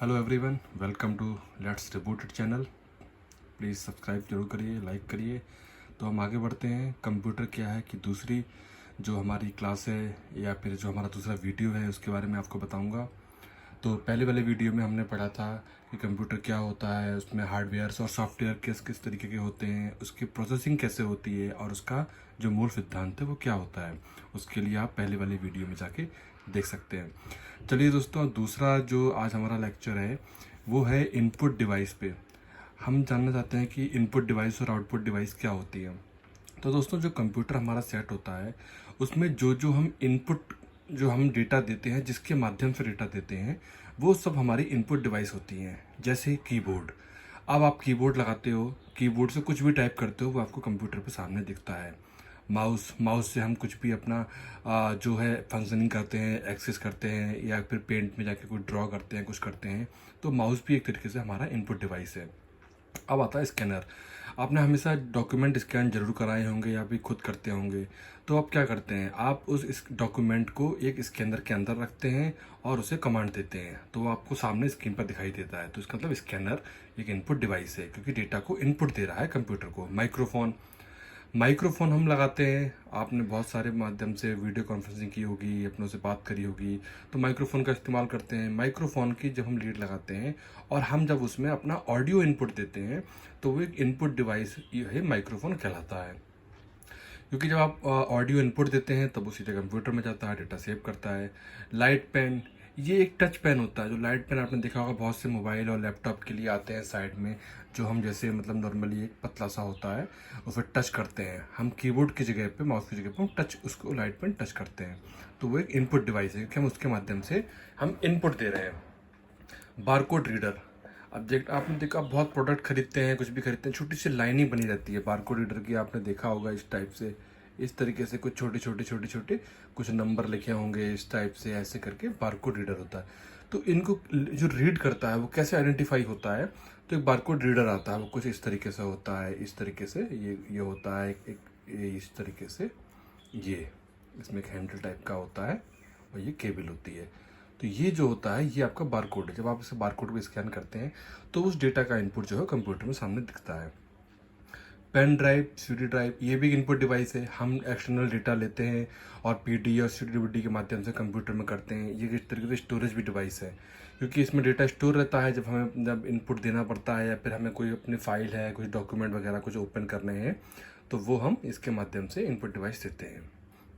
Hello everyone, welcome to let's rebooted channel. Please subscribe जरूर करिए, like करिए। तो हम आगे बढ़ते हैं। कंप्यूटर क्या है कि दूसरी जो हमारी क्लास है या फिर जो हमारा दूसरा वीडियो है उसके बारे में आपको बताऊंगा। तो पहले वाले वीडियो में हमने पढ़ा था कि कंप्यूटर क्या होता है, उसमें हार्डवेयर्स और सॉफ्टवेयर किस किस तरीके के होते हैं, उसकी प्रोसेसिंग कैसे होती है और उसका जो मूल सिद्धांत है वो क्या होता है। उसके लिए आप पहले वाले वीडियो में जाके देख सकते हैं। चलिए दोस्तों, दूसरा जो आज हमारा लेक्चर है वो है इनपुट डिवाइस पे। हम जानना चाहते हैं कि इनपुट डिवाइस और आउटपुट डिवाइस क्या होती है। तो दोस्तों, जो कंप्यूटर हमारा सेट होता है उसमें जो जो हम इनपुट जो हम डेटा देते हैं, जिसके माध्यम से डेटा देते हैं, वो सब हमारी इनपुट डिवाइस होती हैं। जैसे कीबोर्ड। अब आप कीबोर्ड लगाते हो, कीबोर्ड से कुछ भी टाइप करते हो वो आपको कंप्यूटर पे सामने दिखता है। माउस माउस से हम कुछ भी अपना जो है फंक्शनिंग करते हैं, एक्सेस करते हैं, या फिर पेंट में जाके कुछ ड्रॉ करते हैं, कुछ करते हैं। तो माउस भी एक तरीके से हमारा इनपुट डिवाइस है। अब आता है स्कैनर। आपने हमेशा डॉक्यूमेंट स्कैन जरूर कराए होंगे या भी खुद करते होंगे। तो आप क्या करते हैं, आप उस डॉक्यूमेंट को एक स्कैनर के अंदर रखते हैं और उसे कमांड देते हैं, तो वो आपको सामने स्क्रीन पर दिखाई देता है। तो इसका मतलब स्कैनर एक इनपुट डिवाइस है, क्योंकि डेटा को इनपुट दे रहा है कंप्यूटर को। माइक्रोफोन। माइक्रोफोन हम लगाते हैं। आपने बहुत सारे माध्यम से वीडियो कॉन्फ्रेंसिंग की होगी, अपनों से बात करी होगी, तो माइक्रोफोन का इस्तेमाल करते हैं। माइक्रोफोन की जब हम लीड लगाते हैं और हम जब उसमें अपना ऑडियो इनपुट देते हैं, तो वो एक इनपुट डिवाइस ये माइक्रोफोन कहलाता है। क्योंकि जब आप ऑडियो इनपुट देते हैं तब वो सीधे कंप्यूटर में जाता है, डेटा सेव करता है। Light pen. ये एक टच पेन होता है। जो लाइट पेन आपने देखा होगा बहुत से मोबाइल और लैपटॉप के लिए आते हैं साइड में, जो हम जैसे मतलब नॉर्मली एक पतला सा होता है, उस पर टच करते हैं हम। कीबोर्ड की जगह पे, माउस की जगह पे हम टच उसको लाइट पेन टच करते हैं। तो वो एक इनपुट डिवाइस है, क्योंकि हम उसके माध्यम से हम इनपुट दे रहे हैं। Barcode reader. अब देख, आपने देखा, आप बहुत प्रोडक्ट खरीदते हैं, कुछ भी खरीदते हैं, छोटी सी लाइन ही बनी रहती है बारकोड रीडर की। आपने देखा होगा इस टाइप से, इस तरीके से कुछ छोटे छोटे छोटे छोटे कुछ नंबर लिखे होंगे इस टाइप से, ऐसे करके बारकोड रीडर होता है। तो इनको जो रीड करता है वो कैसे आइडेंटिफाई होता है, तो एक बारकोड रीडर आता है, वो कुछ इस तरीके से होता है, इस तरीके से ये होता है, ये इस तरीके से, ये इसमें एक हैंडल टाइप का होता है और ये केबल होती है। तो ये जो होता है ये आपका बारकोड है। जब आप इसे बारकोड को स्कैन करते हैं तो उस डेटा का इनपुट जो है कंप्यूटर में सामने दिखता है। पेन ड्राइव, सीडी ड्राइव, ये भी इनपुट डिवाइस है। हम एक्सटर्नल डेटा लेते हैं और पीडी और सीडी के माध्यम से कंप्यूटर में करते हैं। ये इस तरीके से स्टोरेज भी डिवाइस है, क्योंकि इसमें डेटा स्टोर रहता है। जब इनपुट देना पड़ता है या फिर हमें कोई अपनी फाइल है, कुछ डॉक्यूमेंट वगैरह कुछ ओपन करने हैं, तो वो हम इसके माध्यम से इनपुट डिवाइस देते हैं।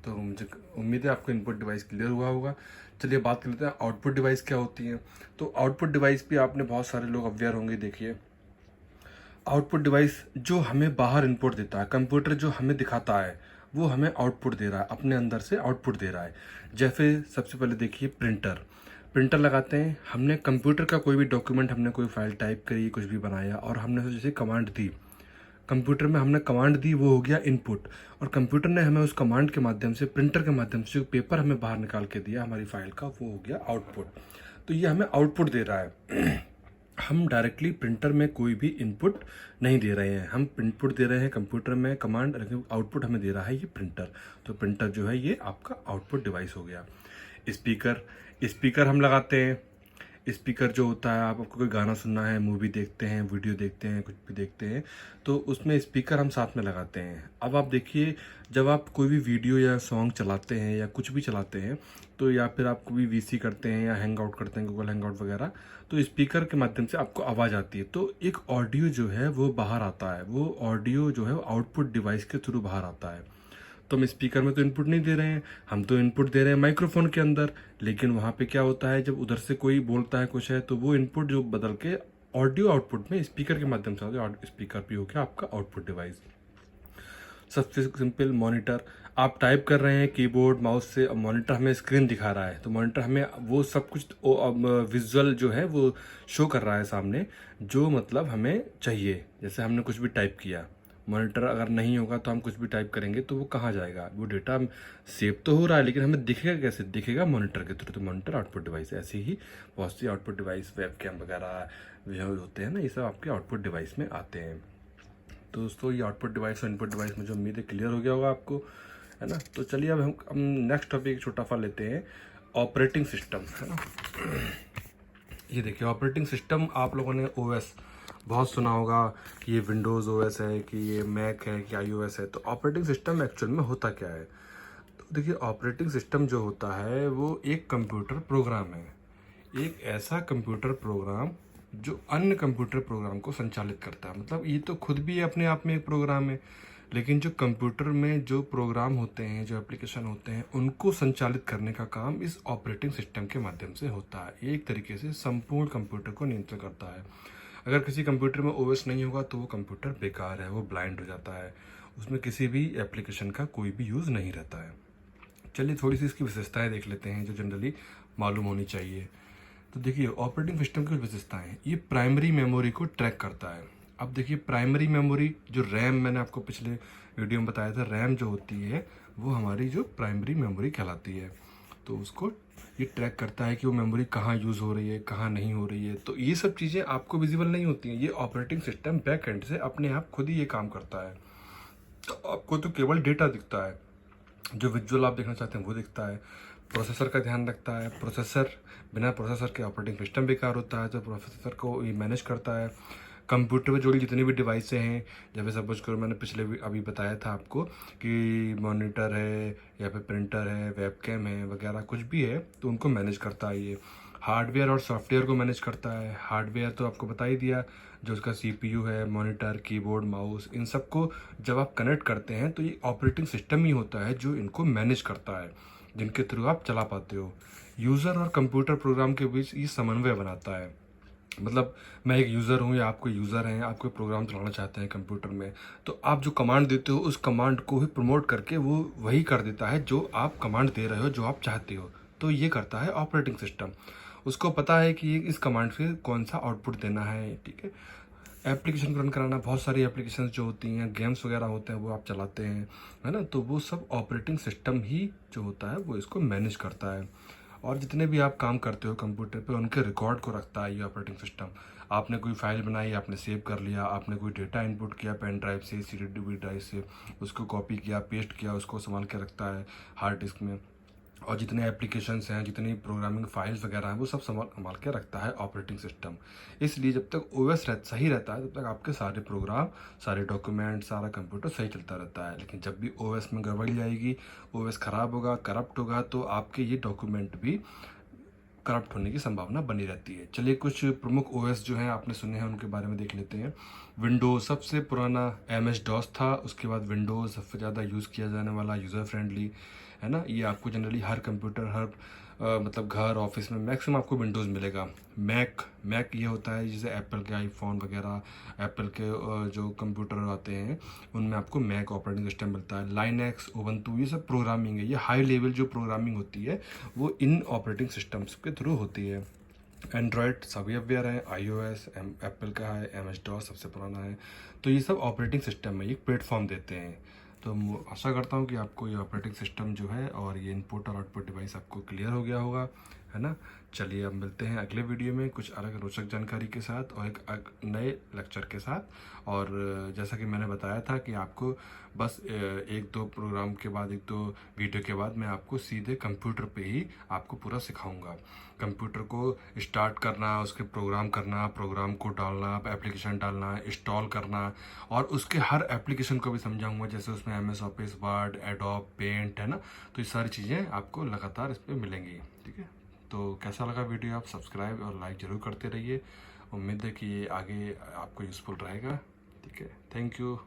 तो मुझे उम्मीद है आपको इनपुट डिवाइस क्लियर हुआ होगा। चलिए बात कर लेते हैं आउटपुट डिवाइस क्या होती है। तो आउटपुट डिवाइस भी आपने बहुत सारे लोग अवेयर होंगे। देखिए, आउटपुट डिवाइस जो हमें बाहर इनपुट देता है, कंप्यूटर जो हमें दिखाता है वो हमें आउटपुट दे रहा है, अपने अंदर से आउटपुट दे रहा है। जैसे सबसे पहले देखिए प्रिंटर। प्रिंटर लगाते हैं, हमने कंप्यूटर का कोई भी डॉक्यूमेंट, हमने कोई फाइल टाइप करी, कुछ भी बनाया और हमने उसे जैसे कमांड दी, कंप्यूटर में हमने कमांड दी, वो हो गया इनपुट। और कंप्यूटर ने हमें उस कमांड के माध्यम से, प्रिंटर के माध्यम से जो पेपर हमें बाहर निकाल के दिया हमारी फाइल का, वो हो गया आउटपुट। तो ये हमें आउटपुट दे रहा है। हम डायरेक्टली प्रिंटर में कोई भी इनपुट नहीं दे रहे हैं, हम इनपुट दे रहे हैं कंप्यूटर में कमांड, लेकिन आउटपुट हमें दे रहा है ये प्रिंटर। तो प्रिंटर जो है ये आपका आउटपुट डिवाइस हो गया। स्पीकर। स्पीकर हम लगाते हैं। स्पीकर जो होता है, आपको कोई गाना सुनना है, मूवी देखते हैं, वीडियो देखते हैं, कुछ भी देखते हैं, तो उसमें स्पीकर हम साथ में लगाते हैं। अब आप देखिए, जब आप कोई भी वीडियो या सॉन्ग चलाते हैं या कुछ भी चलाते हैं, तो या फिर आप कोई वीसी करते हैं या हैंग आउट करते हैं, गूगल हैंग आउट वगैरह, तो स्पीकर के माध्यम से आपको आवाज़ आती है। तो एक ऑडियो जो है वो बाहर आता है, वो ऑडियो जो है वो आउटपुट डिवाइस के थ्रू बाहर आता है। तो हम स्पीकर में तो इनपुट नहीं दे रहे हैं, हम तो इनपुट दे रहे हैं माइक्रोफोन के अंदर। लेकिन वहाँ पे क्या होता है, जब उधर से कोई बोलता है कुछ है, तो वो इनपुट जो बदल के ऑडियो आउटपुट में स्पीकर के माध्यम से आता है। स्पीकर भी हो गया आपका आउटपुट डिवाइस। सबसे सिंपल मॉनिटर। आप टाइप कर रहे हैं कीबोर्ड माउस से, मॉनिटर हमें स्क्रीन दिखा रहा है, तो मॉनिटर हमें वो सब कुछ विजुअल जो है वो शो कर रहा है सामने, जो मतलब हमें चाहिए। जैसे हमने कुछ भी टाइप किया, मॉनिटर अगर नहीं होगा तो हम कुछ भी टाइप करेंगे तो वो कहाँ जाएगा, वो डेटा सेव तो हो रहा है लेकिन हमें दिखेगा कैसे, दिखेगा मॉनिटर के थ्रू। तो मॉनिटर आउटपुट डिवाइस। ऐसे ही बहुत सी आउटपुट डिवाइस, वेब कैम वगैरह जो होते हैं ना, ये सब आपके आउटपुट डिवाइस में आते हैं। तो दोस्तों, ये आउटपुट डिवाइस और इनपुट डिवाइस मुझे उम्मीद है क्लियर हो गया होगा आपको, है ना। तो चलिए अब हम नेक्स्ट टॉपिक छोटा सा लेते हैं, ऑपरेटिंग सिस्टम, है ना। ये देखिए ऑपरेटिंग सिस्टम, आप लोगों ने ओएस बहुत सुना होगा कि ये विंडोज़ ओएस है, कि ये मैक है, कि आईओएस है। तो ऑपरेटिंग सिस्टम एक्चुअल में होता क्या है? तो देखिए ऑपरेटिंग सिस्टम जो होता है वो एक कंप्यूटर प्रोग्राम है, एक ऐसा कंप्यूटर प्रोग्राम जो अन्य कंप्यूटर प्रोग्राम को संचालित करता है। मतलब ये तो खुद भी अपने आप में एक प्रोग्राम है, लेकिन जो कंप्यूटर में जो प्रोग्राम होते हैं, जो एप्लीकेशन होते हैं, उनको संचालित करने का काम इस ऑपरेटिंग सिस्टम के माध्यम से होता है। एक तरीके से संपूर्ण कंप्यूटर को नियंत्रित करता है। अगर किसी कंप्यूटर में ओएस नहीं होगा तो वो कंप्यूटर बेकार है, वो ब्लाइंड हो जाता है, उसमें किसी भी एप्लीकेशन का कोई भी यूज़ नहीं रहता है। चलिए थोड़ी सी इसकी विशेषताएं देख लेते हैं जो जनरली मालूम होनी चाहिए। तो देखिए ऑपरेटिंग सिस्टम की विशेषताएं, ये प्राइमरी मेमोरी को ट्रैक करता है। अब देखिए प्राइमरी मेमोरी जो रैम, मैंने आपको पिछले वीडियो में बताया था, रैम जो होती है वो हमारी जो प्राइमरी मेमोरी कहलाती है। तो उसको ये ट्रैक करता है कि वो मेमोरी कहाँ यूज़ हो रही है, कहाँ नहीं हो रही है। तो ये सब चीज़ें आपको विजिबल नहीं होती हैं, ये ऑपरेटिंग सिस्टम बैक एंड से अपने आप खुद ही ये काम करता है। तो आपको तो केवल डेटा दिखता है, जो विजुअल आप देखना चाहते हैं वो दिखता है। प्रोसेसर का ध्यान रखता है, प्रोसेसर, बिना प्रोसेसर के ऑपरेटिंग सिस्टम बेकार होता है, तो प्रोसेसर को ये मैनेज करता है। कंप्यूटर में जुड़ी जितनी भी डिवाइसें हैं, जैसे सपोज करो मैंने पिछले अभी बताया था आपको कि मॉनिटर है या फिर प्रिंटर है, वेबकैम है वगैरह कुछ भी है, तो उनको मैनेज करता है ये। हार्डवेयर और सॉफ्टवेयर को मैनेज करता है। हार्डवेयर तो आपको बता ही दिया, जो उसका सीपीयू है, मॉनिटर, कीबोर्ड, माउस, इन सबको जब आप कनेक्ट करते हैं तो ये ऑपरेटिंग सिस्टम ही होता है जो इनको मैनेज करता है, जिनके थ्रू आप चला पाते हो। यूज़र और कंप्यूटर प्रोग्राम के बीच ये समन्वय बनाता है। मतलब मैं एक यूज़र हूँ या आप कोई यूज़र हैं, आप कोई प्रोग्राम चलाना चाहते हैं कंप्यूटर में, तो आप जो कमांड देते हो उस कमांड को ही प्रमोट करके वो वही कर देता है जो आप कमांड दे रहे हो, जो आप चाहते हो। तो ये करता है ऑपरेटिंग सिस्टम। उसको पता है कि इस कमांड से कौन सा आउटपुट देना है, ठीक है। एप्लीकेशन को रन कराना, बहुत सारी एप्लीकेशन जो होती हैं, गेम्स वगैरह होते हैं, वो आप चलाते हैं, है ना, तो वो सब ऑपरेटिंग सिस्टम ही जो होता है वो इसको मैनेज करता है। और जितने भी आप काम करते हो कंप्यूटर पे, उनके रिकॉर्ड को रखता है ये ऑपरेटिंग सिस्टम। आपने कोई फाइल बनाई, आपने सेव कर लिया, आपने कोई डेटा इनपुट किया पेन ड्राइव से, सीडी ड्राइव से, उसको कॉपी किया, पेस्ट किया, उसको संभाल के रखता है हार्ड डिस्क में। और जितने एप्लीकेशंस हैं, जितनी प्रोग्रामिंग फाइल्स वगैरह हैं, वो सब संभाल के रखता है ऑपरेटिंग सिस्टम। इसलिए जब तक ओएस सही रहता है तब तक आपके सारे प्रोग्राम, सारे डॉक्यूमेंट, सारा कंप्यूटर सही चलता रहता है। लेकिन जब भी ओएस में गड़बड़ी आएगी, ओएस ख़राब होगा, करप्ट होगा, तो आपके ये डॉक्यूमेंट भी करप्ट होने की संभावना बनी रहती है। चलिए कुछ प्रमुख ओएस जो हैं आपने सुने हैं उनके बारे में देख लेते हैं। विंडोज़ सबसे पुराना एमएस डॉस था, उसके बाद विंडोज़ सबसे ज़्यादा यूज़ किया जाने वाला, यूज़र फ्रेंडली, है ना। ये आपको जनरली हर कंप्यूटर, हर मतलब घर, ऑफिस में मैक्सिमम आपको विंडोज़ मिलेगा। मैक ये होता है जैसे एप्पल के आईफोन वगैरह, एप्पल के जो कंप्यूटर आते हैं उनमें आपको मैक ऑपरेटिंग सिस्टम मिलता है। लाइनक्स, उबंटू, ये सब प्रोग्रामिंग है, ये हाई लेवल जो प्रोग्रामिंग होती है वो इन ऑपरेटिंग सिस्टम्स के थ्रू होती है। एंड्रॉयड सभी अवेयर हैं, iOS एप्पल का है, एमएस डॉस सबसे पुराना है। तो ये सब ऑपरेटिंग सिस्टम में एक प्लेटफॉर्म देते हैं। तो आशा करता हूँ कि आपको ये ऑपरेटिंग सिस्टम जो है और ये इनपुट और आउटपुट डिवाइस आपको क्लियर हो गया होगा, है ना। चलिए अब मिलते हैं अगले वीडियो में कुछ अलग रोचक जानकारी के साथ और एक नए लेक्चर के साथ। और जैसा कि मैंने बताया था कि आपको बस एक दो प्रोग्राम के बाद, एक दो वीडियो के बाद मैं आपको सीधे कंप्यूटर पे ही आपको पूरा सिखाऊंगा। कंप्यूटर को स्टार्ट करना, उसके प्रोग्राम करना, प्रोग्राम को डालना, एप्लीकेशन डालना, इंस्टॉल करना, और उसके हर एप्लीकेशन को भी समझाऊंगा, जैसे उसमें MS office, word, Adobe, paint, है ना। तो ये सारी चीज़ें आपको लगातार इस पर मिलेंगी, ठीक है। तो कैसा लगा वीडियो, आप सब्सक्राइब और लाइक ज़रूर करते रहिए। उम्मीद है कि ये आगे आपको यूज़फुल रहेगा, ठीक है। Thank you.